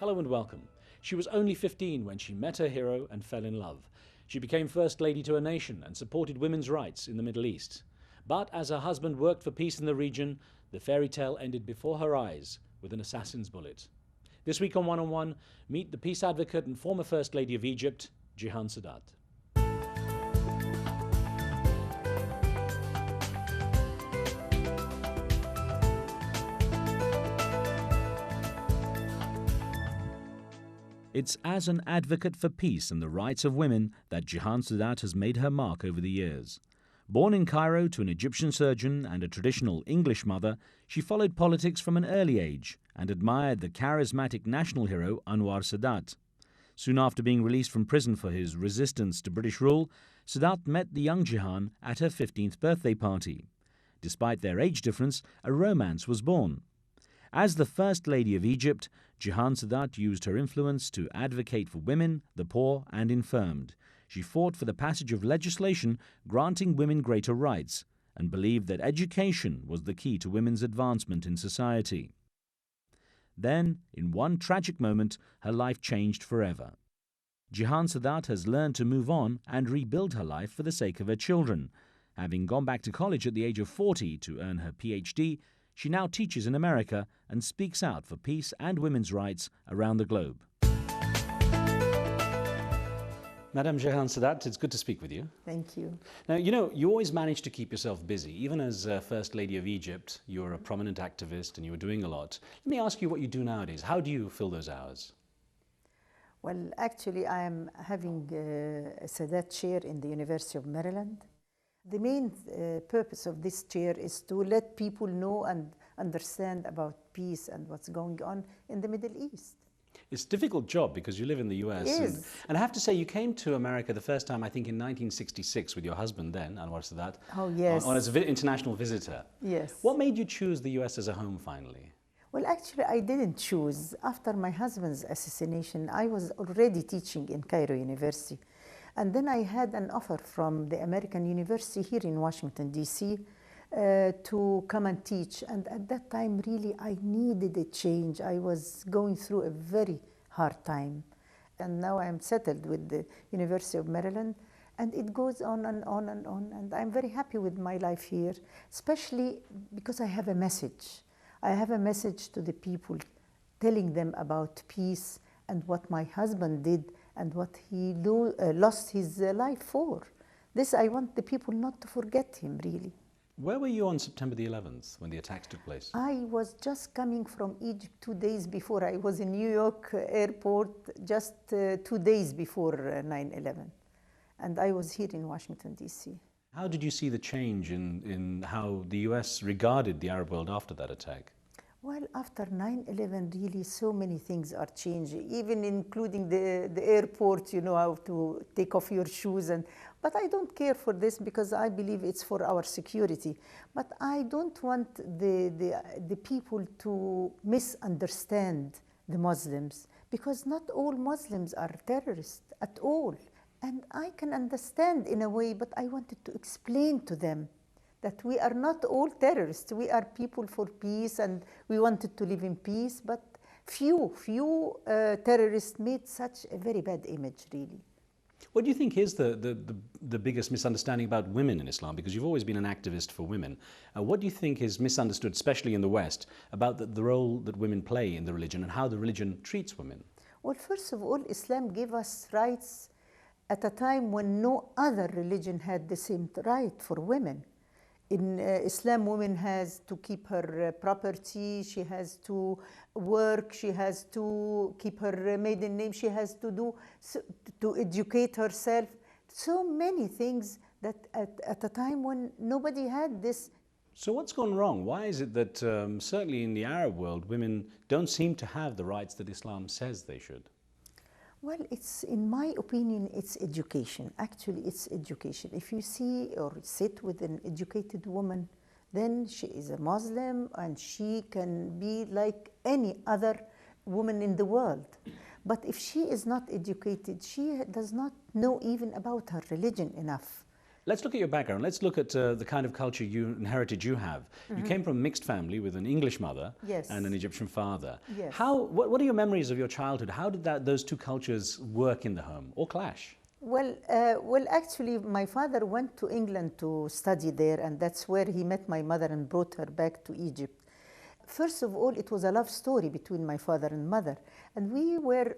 Hello and welcome. She was only 15 when she met her hero and fell in love. She became First Lady to her nation and supported women's rights in the Middle East. But as her husband worked for peace in the region, the fairy tale ended before her eyes with an assassin's bullet. This week on One on One, meet the peace advocate and former First Lady of Egypt, Jihan Sadat. It's as an advocate for peace and the rights of women that Jihan Sadat has made her mark over the years. Born in Cairo to an Egyptian surgeon and a traditional English mother, she followed politics from an early age and admired the charismatic national hero Anwar Sadat. Soon after being released from prison for his resistance to British rule, Sadat met the young Jihan at her 15th birthday party. Despite their age difference, a romance was born. As the First Lady of Egypt, Jihan Sadat used her influence to advocate for women, the poor and infirmed. She fought for the passage of legislation granting women greater rights and believed that education was the key to women's advancement in society. Then, in one tragic moment, her life changed forever. Jihan Sadat has learned to move on and rebuild her life for the sake of her children. Having gone back to college at the age of 40 to earn her PhD, she now teaches in America and speaks out for peace and women's rights around the globe. Madam Jihan Sadat, it's good to speak with you. Thank you. Now, you always manage to keep yourself busy. Even as First Lady of Egypt, you're a prominent activist and you were doing a lot. Let me ask you what you do nowadays. How do you fill those hours? Well, actually, I am having a Sadat chair in the University of Maryland. The main purpose of this chair is to let people know and understand about peace and what's going on in the Middle East. It's a difficult job because you live in the US. It is. And I have to say, you came to America the first time, I think, in 1966 with your husband then, Anwar Sadat. Oh, yes. On as an international visitor. Yes. What made you choose the US as a home finally? Well, actually, I didn't choose. After my husband's assassination, I was already teaching in Cairo University. And then I had an offer from the American University here in Washington, D.C. To come and teach. And at that time, really, I needed a change. I was going through a very hard time. And now I'm settled with the University of Maryland. And it goes on and on and on. And I'm very happy with my life here, especially because I have a message. I have a message to the people, telling them about peace and what my husband did and what he lost his life for. This, I want the people not to forget him, really. Where were you on September the 11th when the attacks took place? I was just coming from Egypt 2 days before. I was in New York airport just 2 days before 9/11. And I was here in Washington, D.C. How did you see the change in how the US regarded the Arab world after that attack? Well, after 9/11, really so many things are changing, even including the airport, how to take off your shoes. But I don't care for this because I believe it's for our security. But I don't want the people to misunderstand the Muslims, because not all Muslims are terrorists at all. And I can understand in a way, but I wanted to explain to them that we are not all terrorists. We are people for peace and we wanted to live in peace, but few terrorists made such a very bad image, really. What do you think is the biggest misunderstanding about women in Islam? Because you've always been an activist for women. What do you think is misunderstood, especially in the West, about the role that women play in the religion and how the religion treats women? Well, first of all, Islam gave us rights at a time when no other religion had the same right for women. In Islam, woman has to keep her property, she has to work, she has to keep her maiden name, she has to educate herself. So many things that at a time when nobody had this. So what's gone wrong? Why is it that certainly in the Arab world, women don't seem to have the rights that Islam says they should? Well, in my opinion, it's education. Actually, it's education. If you see or sit with an educated woman, then she is a Muslim and she can be like any other woman in the world. But if she is not educated, she does not know even about her religion enough. Let's look at your background. Let's look at the kind of culture and heritage you have. You came from a mixed family with an English mother Yes. and an Egyptian father. Yes. What are your memories of your childhood? How did those two cultures work in the home or clash? Well, actually, my father went to England to study there, and that's where he met my mother and brought her back to Egypt. First of all, it was a love story between my father and mother. And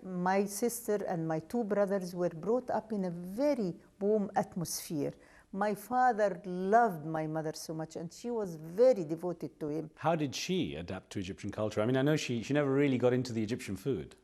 my sister and my two brothers were brought up in a very warm atmosphere. My father loved my mother so much, and she was very devoted to him. How did she adapt to Egyptian culture? I mean, I know she never really got into the Egyptian food.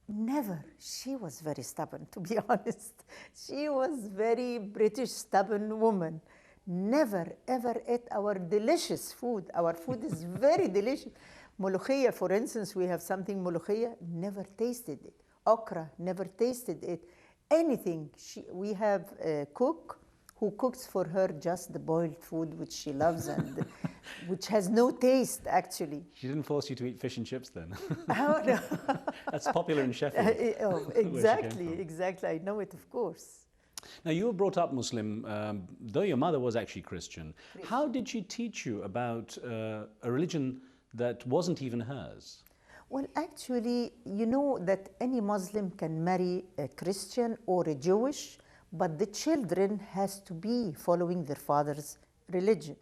Never. She was very stubborn, to be honest. She was very British, stubborn woman. Never, ever ate our delicious food. Our food is very delicious. Molokhia, for instance, we have something molokhia, never tasted it. Okra, never tasted it. Anything. We have a cook who cooks for her just the boiled food, which she loves and which has no taste, actually. She didn't force you to eat fish and chips then? Oh, no. That's popular in Sheffield. Exactly. I know it, of course. Now, you were brought up Muslim, though your mother was actually Christian. How did she teach you about a religion that wasn't even hers? Well, actually, you know that any Muslim can marry a Christian or a Jewish, but the children has to be following their father's religion.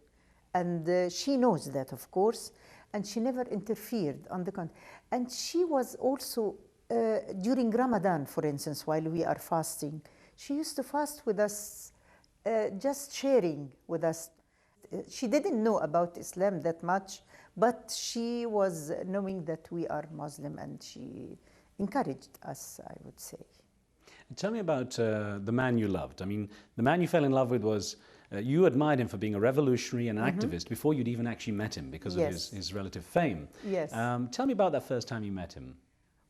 And she knows that, of course, and she never interfered on the contrary. And she was also, during Ramadan, for instance, while we are fasting, she used to fast with us, just sharing with us. She didn't know about Islam that much, but she was knowing that we are Muslim, and she encouraged us, I would say. Tell me about the man you loved. I mean, the man you fell in love with was, you admired him for being a revolutionary and an activist before you'd even actually met him because of his relative fame. Yes. Tell me about that first time you met him.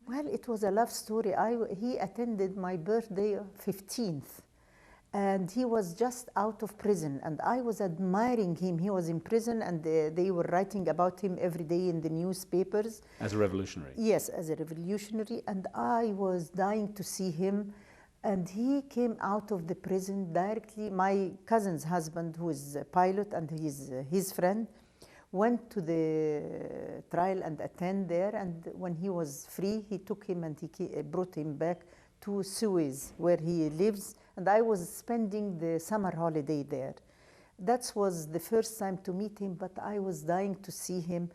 Well, it was a love story. He attended my birthday 15th, and he was just out of prison, and I was admiring him. He was in prison, and they were writing about him every day in the newspapers. As a revolutionary? Yes, as a revolutionary, and I was dying to see him. And he came out of the prison directly. My cousin's husband, who is a pilot, and his friend, went to the trial and attend there. And when he was free, he took him and he brought him back to Suez, where he lives. And I was spending the summer holiday there. That was the first time to meet him, but I was dying to see him.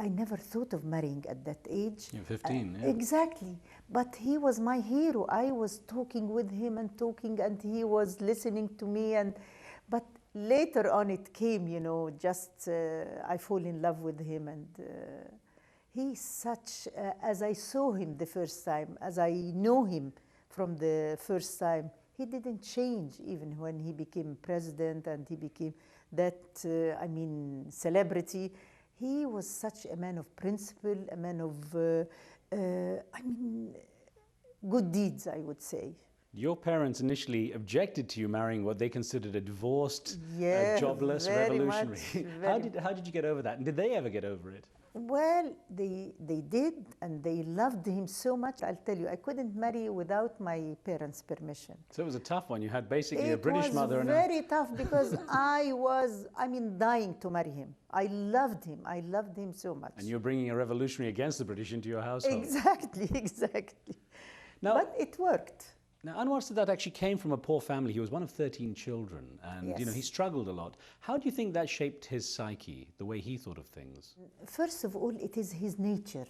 I never thought of marrying at that age. You're 15, yeah. Exactly. But he was my hero. I was talking with him and talking, and he was listening to me. But later on it came, you know, just I fall in love with him. And he's such, as I saw him the first time, as I know him from the first time, he didn't change even when he became president and he became that, celebrity. He was such a man of principle, a man of, good deeds, I would say. Your parents initially objected to you marrying what they considered a divorced, jobless revolutionary. How did you get over that? And did they ever get over it? Well, they did, and they loved him so much. I'll tell you, I couldn't marry without my parents' permission. So it was a tough one. You had basically a British mother and It was very tough because I was, dying to marry him. I loved him. I loved him so much. And you're bringing a revolutionary against the British into your household. Exactly. Now, but it worked. Now, Anwar Sadat actually came from a poor family. He was one of 13 children, and he struggled a lot. How do you think that shaped his psyche, the way he thought of things? First of all, it is his nature.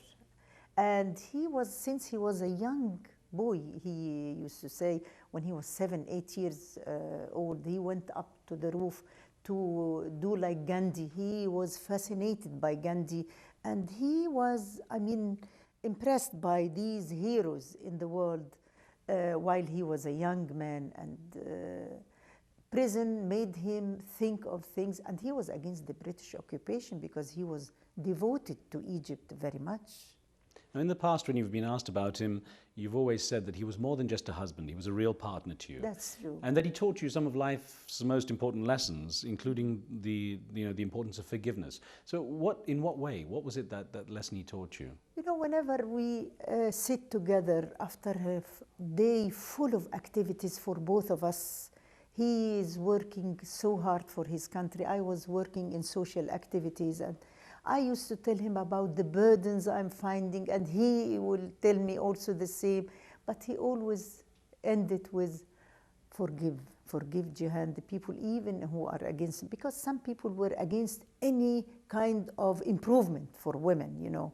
And since he was a young boy, he used to say, when he was 7, 8 years old, he went up to the roof to do like Gandhi. He was fascinated by Gandhi, and he was, impressed by these heroes in the world. While he was a young man, and prison made him think of things, and he was against the British occupation because he was devoted to Egypt very much. Now, in the past, when you've been asked about him, you've always said that he was more than just a husband. He was a real partner to you. That's true. And that he taught you some of life's most important lessons, including the importance of forgiveness. So in what way? What was it that lesson he taught you? You know, whenever we sit together after a day full of activities for both of us, He is working so hard for his country. I was working in social activities, and I used to tell him about the burdens I'm finding, and he will tell me also the same. But he always ended with, forgive, forgive, Jihan, the people even who are against, because some people were against any kind of improvement for women, you know.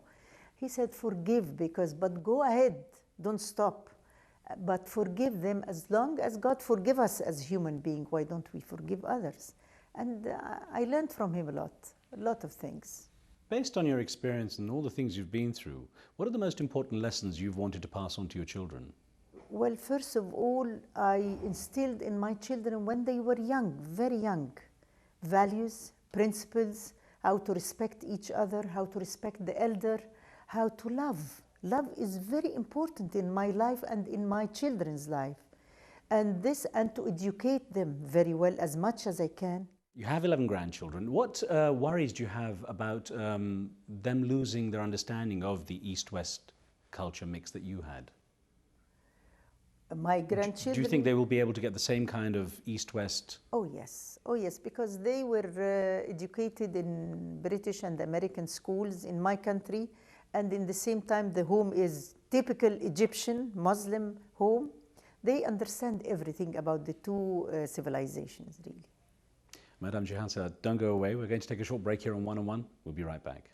He said, forgive, but go ahead, don't stop. But forgive them as long as God forgive us as human beings. Why don't we forgive others? And I learned from him a lot of things. Based on your experience and all the things you've been through, what are the most important lessons you've wanted to pass on to your children? Well, first of all, I instilled in my children when they were young, very young, values, principles, how to respect each other, how to respect the elder, how to love. Love is very important in my life and in my children's life. And to educate them very well as much as I can. You have 11 grandchildren. What worries do you have about them losing their understanding of the East-West culture mix that you had? My grandchildren... Do you think they will be able to get the same kind of East-West? Oh yes, because they were educated in British and American schools in my country, and in the same time the home is typical Egyptian Muslim home. They understand everything about the two civilizations, really. Madam Jihan Sadat, don't go away. We're going to take a short break here on One on One. We'll be right back.